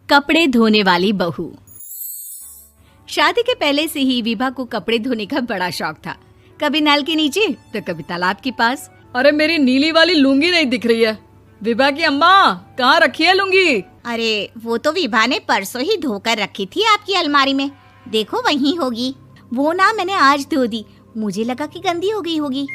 कपड़े धोने वाली बहू। शादी के पहले से ही विभा को कपड़े धोने का बड़ा शौक था। कभी नल के नीचे तो कभी तालाब के पास। अरे मेरी नीली वाली लुंगी नहीं दिख रही है। विभा की अम्मा, कहाँ रखी है लुंगी? अरे वो तो विभा ने परसों ही धोकर रखी थी आपकी अलमारी में, देखो वहीं होगी। वो ना मैंने आज धो दी, मुझे लगा कि गंदी हो गई होगी।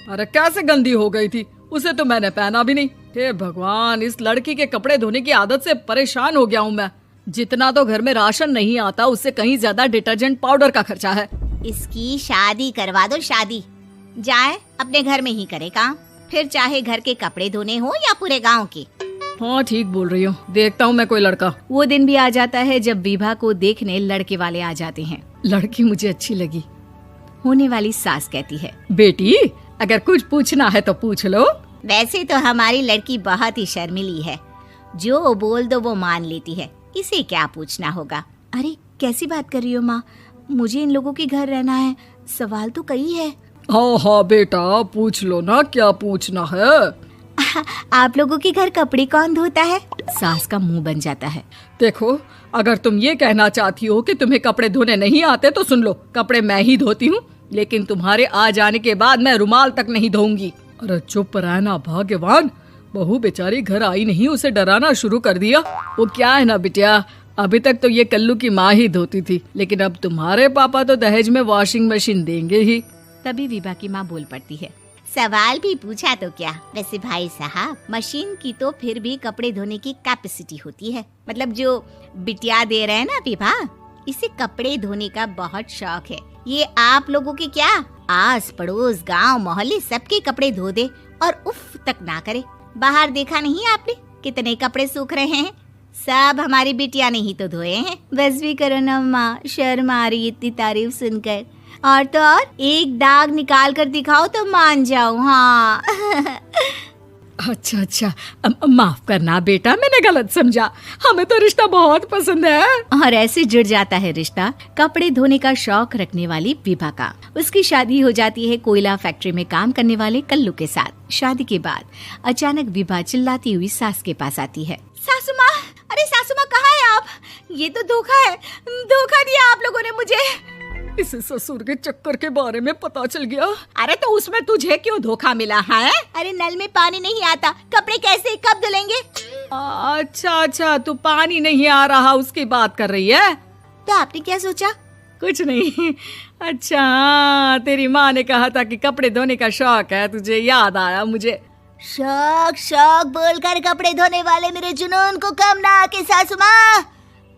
अरे कैसे गंदी हो गई थी? उसे तो मैंने पहना भी नहीं। हे भगवान, इस लड़की के कपड़े धोने की आदत से परेशान हो गया हूँ मैं। जितना तो घर में राशन नहीं आता, उससे कहीं ज्यादा डिटर्जेंट पाउडर का खर्चा है। इसकी शादी करवा दो, शादी जाए अपने घर में ही करे काम, फिर चाहे घर के कपड़े धोने हो या पूरे गांव के। हाँ ठीक बोल रही हो, देखता हूँ मैं कोई लड़का। वो दिन भी आ जाता है जब विभा को देखने लड़के वाले आ जाते हैं। लड़की मुझे अच्छी लगी। होने वाली सास कहती है, बेटी अगर कुछ पूछना है तो पूछ लो। वैसे तो हमारी लड़की बहुत ही शर्मीली है, जो बोल दो वो मान लेती है, इसे क्या पूछना होगा। अरे कैसी बात कर रही हो माँ, मुझे इन लोगों के घर रहना है, सवाल तो कई है। हाँ हाँ बेटा, पूछ लो ना, क्या पूछना है। आप लोगों के घर कपड़े कौन धोता है? सास का मुंह बन जाता है। देखो, अगर तुम ये कहना चाहती हो कि तुम्हें कपड़े धोने नहीं आते तो सुन लो, कपड़े मैं ही धोती हूँ, लेकिन तुम्हारे आ जाने के बाद मैं रुमाल तक नहीं धोऊंगी। अरे चुप रहना भाग्यवान, बहू बेचारी घर आई नहीं, उसे डराना शुरू कर दिया। वो क्या है ना बिटिया, अभी तक तो ये कल्लू की माँ ही धोती थी, लेकिन अब तुम्हारे पापा तो दहेज में वॉशिंग मशीन देंगे ही। तभी विभा की माँ बोल पड़ती है, सवाल भी पूछा तो क्या। वैसे भाई साहब, मशीन की तो फिर भी कपड़े धोने की कैपेसिटी होती है। मतलब जो बिटिया दे रहे हैं ना विभा, इसे कपड़े धोने का बहुत शौक है। ये आप लोगों के क्या, आस पड़ोस गांव मोहल्ले सबके कपड़े धो दे और उफ तक ना करे। बाहर देखा नहीं आपने कितने कपड़े सूख रहे हैं? सब हमारी बिटिया ने ही तो धोए हैं। बस भी करो ना माँ, शर्म आ रही इतनी तारीफ सुनकर। और तो और एक दाग निकाल कर दिखाओ तो मान जाओ। हाँ अच्छा, माफ करना बेटा, मैंने गलत समझा। हमें तो रिश्ता बहुत पसंद है। और ऐसे जुड़ जाता है रिश्ता कपड़े धोने का शौक रखने वाली विभा का। उसकी शादी हो जाती है कोयला फैक्ट्री में काम करने वाले कल्लू के साथ। शादी के बाद अचानक विभा चिल्लाती हुई सास के पास आती है। सासू माँ, अरे सासू माँ कहाँ है आप? ये तो धोखा है, धोखा दिया आप लोगों ने मुझे। इसे ससुर के चक्कर के बारे में पता चल गया। अरे तो उसमें तुझे क्यों धोखा मिला है? अरे नल में पानी नहीं आता, कपड़े कैसे कब धुलेंगे? अच्छा, तू पानी नहीं आ रहा उसकी बात कर रही है। तो आपने क्या सोचा? कुछ नहीं। अच्छा, तेरी माँ ने कहा था कि कपड़े धोने का शौक है तुझे, याद आया मुझे। शौक बोलकर कपड़े धोने वाले मेरे जुनून को कम ना आके सासू माँ,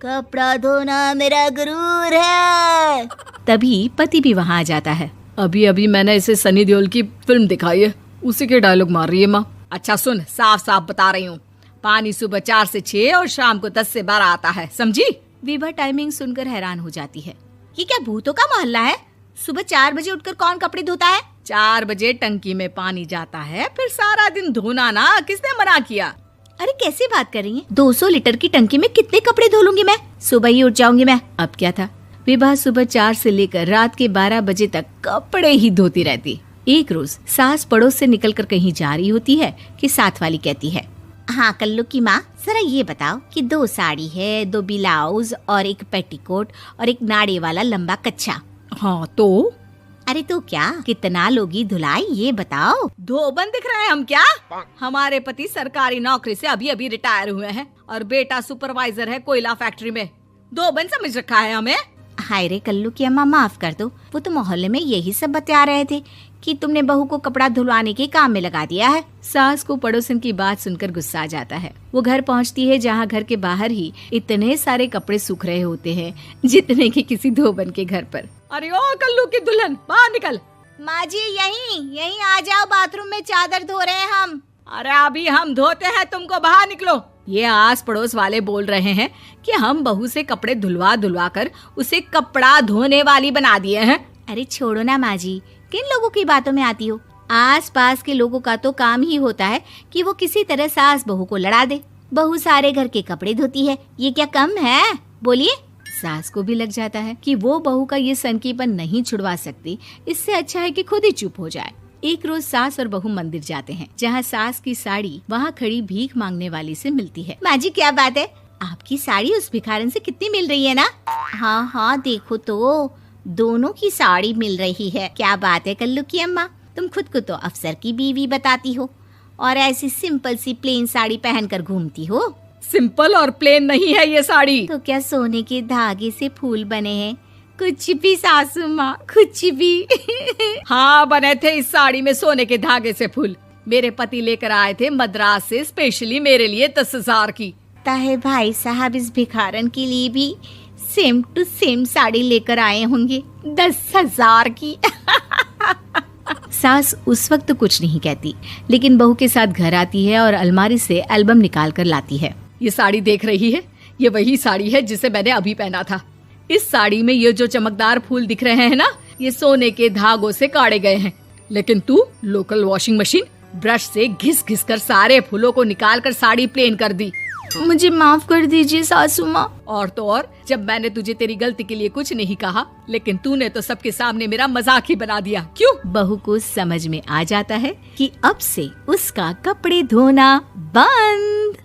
कपड़ा धोना मेरा गुरूर है। तभी पति भी वहाँ आ जाता है। अभी मैंने इसे सनी देओल की फिल्म दिखाई है, उसी के डायलॉग मार रही है माँ। अच्छा सुन, साफ बता रही हूँ, पानी सुबह 4 से 6 और शाम को 10 से 12 आता है, समझी? विभा टाइमिंग सुनकर हैरान हो जाती है। ये क्या भूतों का मोहल्ला है? सुबह 4 बजे उठकर कौन कपड़े धोता है? 4 बजे टंकी में पानी जाता है, फिर सारा दिन धोना ना, किसने मना किया? अरे कैसी बात कर रही हैं? 200 लीटर की टंकी में कितने कपड़े धो लूंगी मैं? सुबह ही उठ जाऊंगी मैं। अब क्या था, विभा सुबह 4 से लेकर रात के 12 बजे तक कपड़े ही धोती रहती। एक रोज सास पड़ोस से निकलकर कहीं जा रही होती है कि साथ वाली कहती है, हाँ कल्लू की माँ, जरा ये बताओ कि 2 साड़ी है, 2 ब्लाउज और एक पेटीकोट और एक नाड़े वाला लंबा कच्छा। हाँ तो? अरे तो क्या, कितना लोगी धुलाई ये बताओ। धोबन दिख रहे हैं हम क्या? हमारे पति सरकारी नौकरी से अभी रिटायर हुए हैं और बेटा सुपरवाइजर है कोयला फैक्ट्री में। धोबन समझ रखा है हमें। हाय रे कल्लू की अम्मा, माफ कर दो, वो तो मोहल्ले में यही सब बता रहे थे कि तुमने बहू को कपड़ा धुलवाने के काम में लगा दिया है। सास को पड़ोसन की बात सुनकर गुस्सा आ जाता है। वो घर पहुंचती है जहां घर के बाहर ही इतने सारे कपड़े सूख रहे होते हैं जितने कि किसी धोबन के घर पर। अरे ओ कल्लू की दुल्हन, बाहर निकल। माँ जी यहीं आ जाओ, बाथरूम में चादर धो रहे हैं हम। अरे अभी हम धोते हैं, तुमको बाहर निकलो। ये आस पड़ोस वाले बोल रहे हैं कि हम बहू से कपड़े धुलवा कर उसे कपड़ा धोने वाली बना दिए हैं। अरे छोड़ो ना माँ जी, किन लोगों की बातों में आती हो? आस पास के लोगों का तो काम ही होता है कि वो किसी तरह सास बहू को लड़ा दे। बहू सारे घर के कपड़े धोती है, ये क्या कम है? बोलिए। सास को भी लग जाता है कि वो बहू का ये सनकीपन नहीं छुड़वा सकती, इससे अच्छा है कि खुद ही चुप हो जाए। एक रोज सास और बहू मंदिर जाते हैं, जहाँ सास की साड़ी वहाँ खड़ी भीख मांगने वाली से मिलती है। माँ जी क्या बात है, आपकी साड़ी उस भिखारन से कितनी मिल रही है ना? हाँ हाँ देखो तो, दोनों की साड़ी मिल रही है। क्या बात है कल्लू की अम्मा, तुम खुद को तो अफसर की बीवी बताती हो और ऐसी सिंपल सी प्लेन साड़ी पहनकर घूमती हो। सिंपल और प्लेन नहीं है ये साड़ी। तो क्या सोने के धागे से फूल बने हैं? कुछ भी सासू माँ, कुछ भी। हाँ बने थे इस साड़ी में सोने के धागे से फूल। मेरे पति लेकर आए थे मद्रास से स्पेशली मेरे लिए 10,000 की। ताहे भाई साहब इस भिखारन के लिए भी सेम टू सेम साड़ी लेकर आए होंगे 10,000 की। सास उस वक्त तो कुछ नहीं कहती, लेकिन बहू के साथ घर आती है और अलमारी से एल्बम निकाल कर लाती है। ये साड़ी देख रही है, ये वही साड़ी है जिसे मैंने अभी पहना था। इस साड़ी में ये जो चमकदार फूल दिख रहे हैं ना, ये सोने के धागों से काढ़े गए हैं। लेकिन तू लोकल वॉशिंग मशीन ब्रश से घिस घिस कर सारे फूलों को निकाल कर साड़ी प्लेन कर दी। मुझे माफ कर दीजिए सासू माँ। और तो और, जब मैंने तुझे तेरी गलती के लिए कुछ नहीं कहा, लेकिन तूने तो सबके सामने मेरा मजाक ही बना दिया। क्यों? बहू को समझ में आ जाता है कि अब से उसका कपड़े धोना बंद।